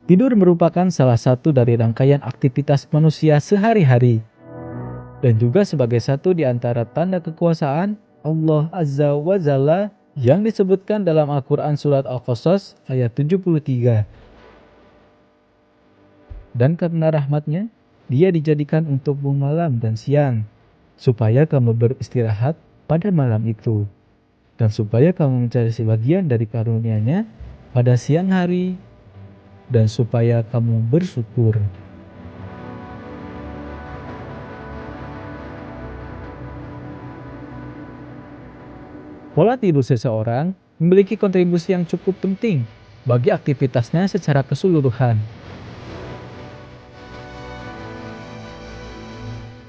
Tidur merupakan salah satu dari rangkaian aktivitas manusia sehari-hari dan juga sebagai satu di antara tanda kekuasaan Allah Azza wa Jalla yang disebutkan dalam Al-Quran Surat Al-Qasas ayat 73. Dan karena rahmatnya, dia dijadikan untuk malam dan siang, supaya kamu beristirahat pada malam itu, dan supaya kamu mencari sebagian dari karunia-Nya pada siang hari, dan supaya kamu bersyukur. Pola tidur seseorang memiliki kontribusi yang cukup penting bagi aktivitasnya secara keseluruhan.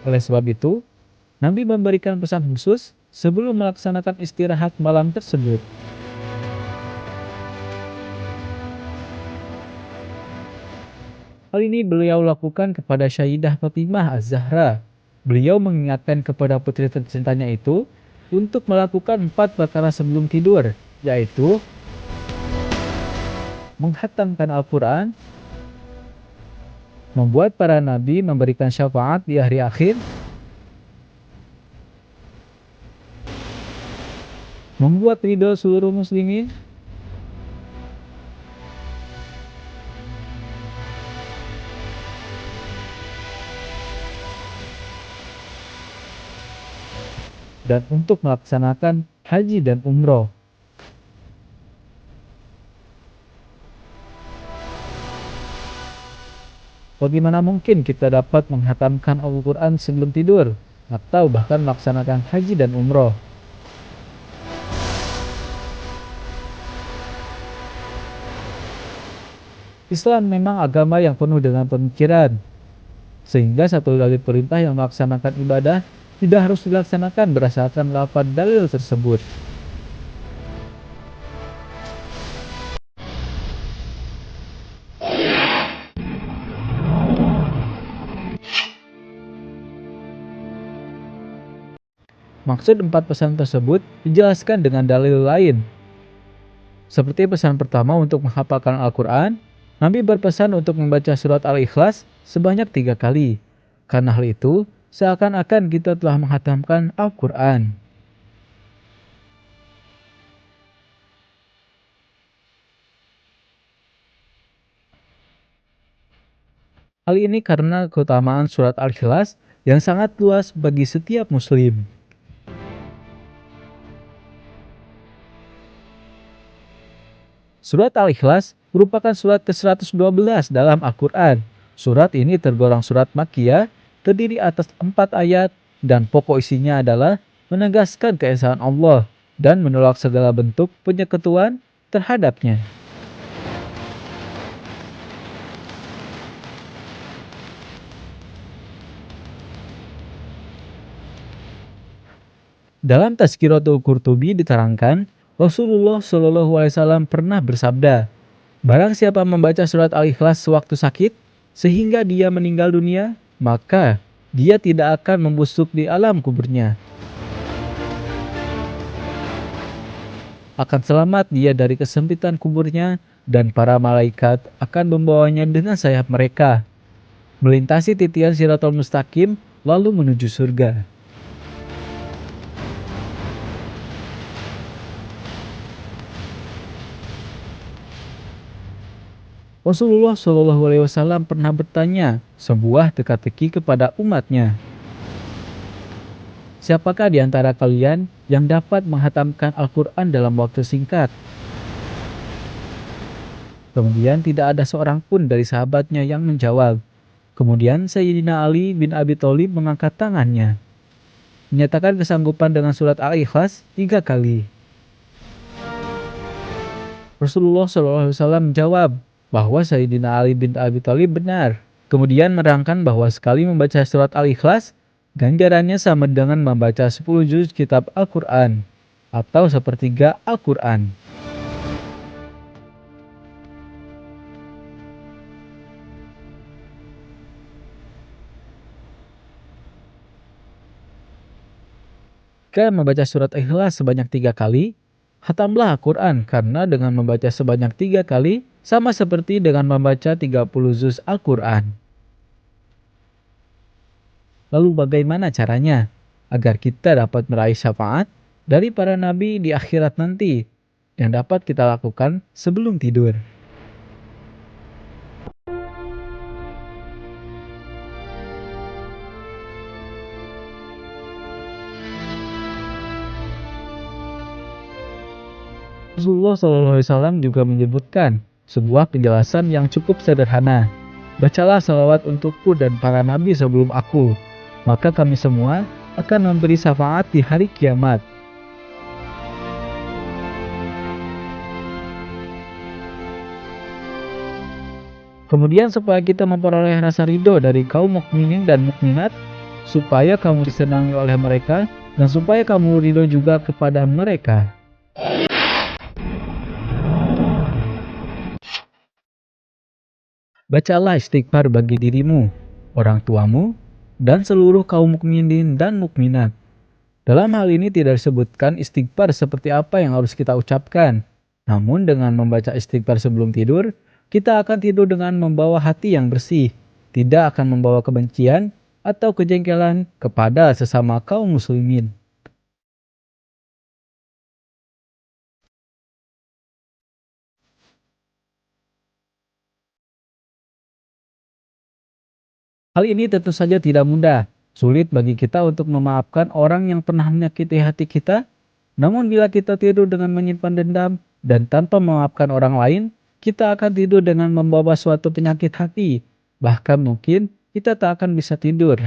Oleh sebab itu, Nabi memberikan pesan khusus sebelum melaksanakan istirahat malam tersebut. Hal ini beliau lakukan kepada Sayyidah Fatimah Az-Zahra. Beliau mengingatkan kepada putri tercintanya itu untuk melakukan 4 perkara sebelum tidur, yaitu menghatamkan Al-Quran, membuat para nabi memberikan syafaat di hari akhir, membuat ridho seluruh muslimin, dan untuk melaksanakan haji dan umroh. Bagaimana mungkin kita dapat menghatamkan Al-Quran sebelum tidur, atau bahkan melaksanakan haji dan umroh? Islam memang agama yang penuh dengan pemikiran, sehingga satu dari perintah yang melaksanakan ibadah tidak harus dilaksanakan berdasarkan lafaz dalil tersebut. Maksud 4 pesan tersebut dijelaskan dengan dalil lain. Seperti pesan pertama untuk menghafalkan Al-Quran, Nabi berpesan untuk membaca surat Al-Ikhlas sebanyak 3 kali. Karena hal itu, seakan-akan kita telah menghatamkan Al-Quran. Hal ini karena keutamaan surat Al-Ikhlas yang sangat luas bagi setiap muslim. Surat Al-Ikhlas merupakan surat ke-112 dalam Al-Quran. Surat ini tergolong surat Makkiyah, terdiri atas 4 ayat, dan pokok isinya adalah menegaskan keesaan Allah dan menolak segala bentuk penyekutuan terhadapnya. Dalam Tazkiratul Qurtubi diterangkan, Rasulullah SAW pernah bersabda, "Barang siapa membaca surat Al-Ikhlas sewaktu sakit, sehingga dia meninggal dunia, maka dia tidak akan membusuk di alam kuburnya. Akan selamat dia dari kesempitan kuburnya, dan para malaikat akan membawanya dengan sayap mereka, melintasi titian Shiratal Mustaqim, lalu menuju surga." Rasulullah SAW pernah bertanya sebuah teka-teki kepada umatnya, "Siapakah di antara kalian yang dapat menghatamkan Al-Quran dalam waktu singkat?" Kemudian tidak ada seorang pun dari sahabatnya yang menjawab. Kemudian Sayyidina Ali bin Abi Thalib mengangkat tangannya, menyatakan kesanggupan dengan surat Al-Ikhlas 3 kali. Rasulullah SAW menjawab bahwa Sayyidina Ali bin Abi Thalib benar. Kemudian menerangkan bahwa sekali membaca surat Al-Ikhlas, ganjarannya sama dengan membaca 10 juz kitab Al-Quran, atau sepertiga Al-Quran. Jika membaca surat Ikhlas sebanyak 3 kali, hatamlah Al-Quran, karena dengan membaca sebanyak 3 kali, sama seperti dengan membaca 30 juz Al-Quran. Lalu bagaimana caranya agar kita dapat meraih syafaat dari para nabi di akhirat nanti yang dapat kita lakukan sebelum tidur? Rasulullah SAW juga menyebutkan sebuah penjelasan yang cukup sederhana. Bacalah salawat untukku dan para nabi sebelum aku, maka kami semua akan memberi syafaat di hari kiamat. Kemudian supaya kita memperoleh rasa ridho dari kaum mukminin dan mukminat, supaya kamu disenangi oleh mereka, dan supaya kamu ridho juga kepada mereka. Bacalah istighfar bagi dirimu, orang tuamu, dan seluruh kaum mukminin dan mukminat. Dalam hal ini tidak disebutkan istighfar seperti apa yang harus kita ucapkan. Namun dengan membaca istighfar sebelum tidur, kita akan tidur dengan membawa hati yang bersih, tidak akan membawa kebencian atau kejengkelan kepada sesama kaum muslimin. Hal ini tentu saja tidak mudah. Sulit bagi kita untuk memaafkan orang yang pernah menyakiti hati kita. Namun bila kita tidur dengan menyimpan dendam dan tanpa memaafkan orang lain, kita akan tidur dengan membawa suatu penyakit hati. Bahkan mungkin kita tak akan bisa tidur.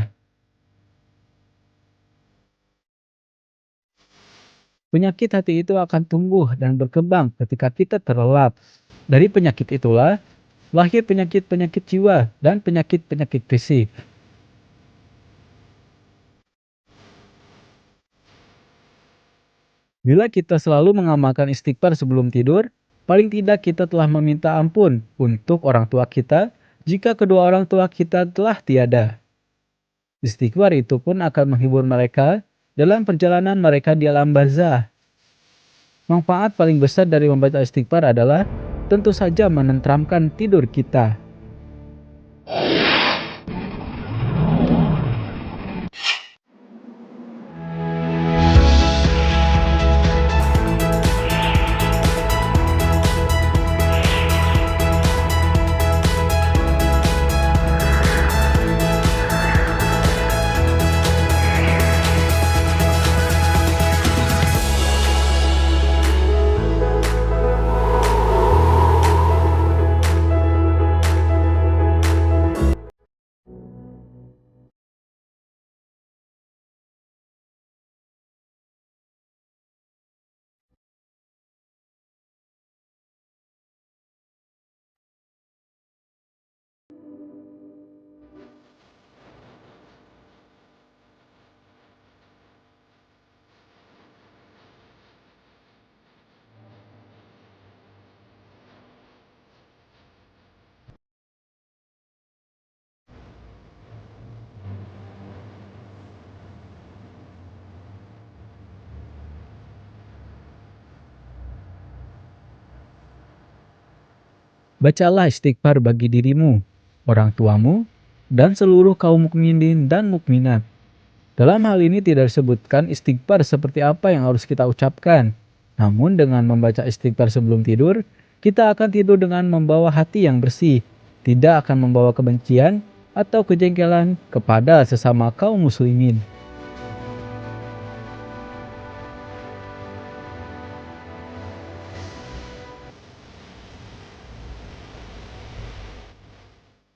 Penyakit hati itu akan tumbuh dan berkembang ketika kita terlelap. Dari penyakit itulah lahir penyakit-penyakit jiwa dan penyakit-penyakit fisik. Bila kita selalu mengamalkan istighfar sebelum tidur, paling tidak kita telah meminta ampun untuk orang tua kita jika kedua orang tua kita telah tiada. Istighfar itu pun akan menghibur mereka dalam perjalanan mereka di alam barzah. Manfaat paling besar dari membaca istighfar adalah tentu saja menenteramkan tidur kita. Bacalah istighfar bagi dirimu, orang tuamu, dan seluruh kaum mukminin dan mukminat. Dalam hal ini tidak disebutkan istighfar seperti apa yang harus kita ucapkan. Namun dengan membaca istighfar sebelum tidur, kita akan tidur dengan membawa hati yang bersih, tidak akan membawa kebencian atau kejengkelan kepada sesama kaum muslimin.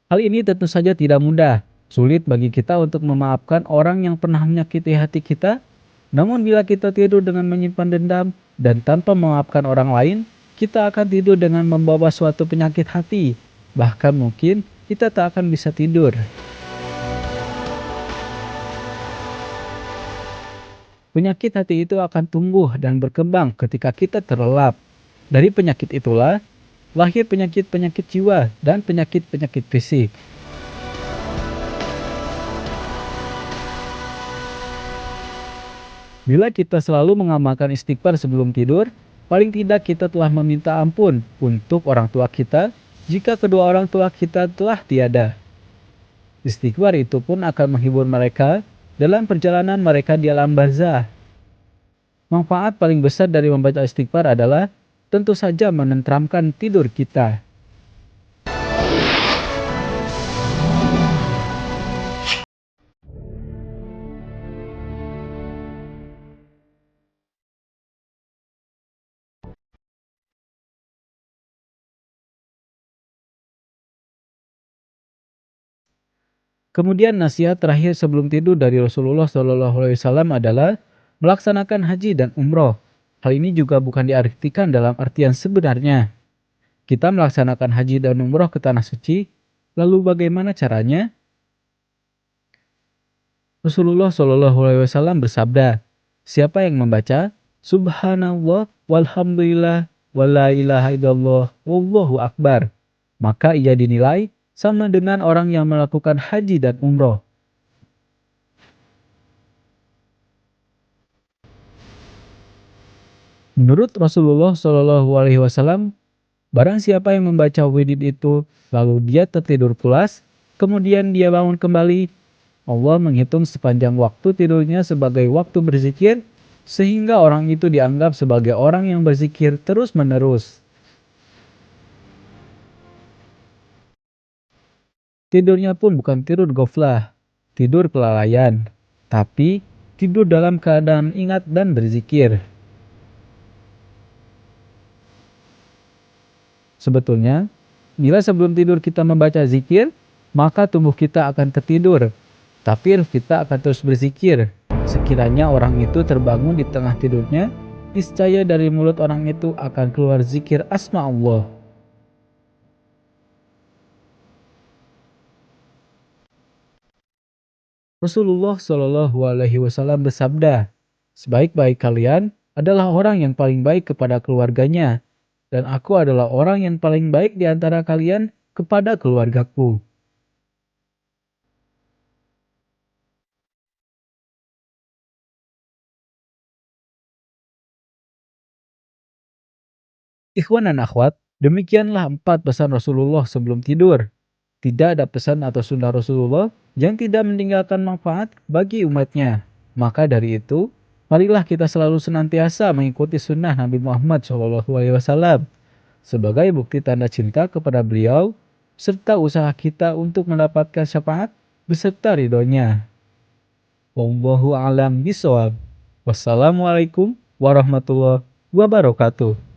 Hal ini tentu saja tidak mudah. Sulit bagi kita untuk memaafkan orang yang pernah menyakiti hati kita. Namun bila kita tidur dengan menyimpan dendam dan tanpa memaafkan orang lain, kita akan tidur dengan membawa suatu penyakit hati. Bahkan mungkin kita tak akan bisa tidur. Penyakit hati itu akan tumbuh dan berkembang ketika kita terlelap. Dari penyakit itulah lahir penyakit-penyakit jiwa dan penyakit-penyakit fisik. Bila kita selalu mengamalkan istighfar sebelum tidur, Paling tidak kita telah meminta ampun untuk orang tua kita jika kedua orang tua kita telah tiada. Istighfar itu pun akan menghibur mereka dalam perjalanan mereka di alam barzah. Manfaat paling besar dari membaca istighfar adalah tentu saja menenteramkan tidur kita. Kemudian nasihat terakhir sebelum tidur dari Rasulullah SAW adalah melaksanakan haji dan umroh. Hal ini juga bukan diartikan dalam artian sebenarnya. Kita melaksanakan haji dan umroh ke tanah suci, lalu bagaimana caranya? Rasulullah SAW bersabda, siapa yang membaca Subhanallah walhamdulillah wala ilaha illallah wallahu akbar, maka ia dinilai sama dengan orang yang melakukan haji dan umroh. Menurut Rasulullah SAW, barang siapa yang membaca wirid itu, lalu dia tertidur pulas, kemudian dia bangun kembali, Allah menghitung sepanjang waktu tidurnya sebagai waktu berzikir, sehingga orang itu dianggap sebagai orang yang berzikir terus-menerus. Tidurnya pun bukan tidur goflah, tidur kelalaian, tapi tidur dalam keadaan ingat dan berzikir. Sebetulnya, bila sebelum tidur kita membaca zikir, maka tubuh kita akan tertidur, tapi ruh kita akan terus berzikir. Sekiranya orang itu terbangun di tengah tidurnya, niscaya dari mulut orang itu akan keluar zikir asma Allah. Rasulullah SAW bersabda, sebaik-baik kalian adalah orang yang paling baik kepada keluarganya, dan aku adalah orang yang paling baik di antara kalian kepada keluargaku. Ikhwan dan akhwat, demikianlah 4 pesan Rasulullah sebelum tidur. Tidak ada pesan atau sunnah Rasulullah yang tidak meninggalkan manfaat bagi umatnya. Maka dari itu, marilah kita selalu senantiasa mengikuti sunnah Nabi Muhammad SAW sebagai bukti tanda cinta kepada beliau, serta usaha kita untuk mendapatkan syafaat beserta ridhonya. Wallahu a'lam bishawab. Wassalamualaikum warahmatullahi wabarakatuh.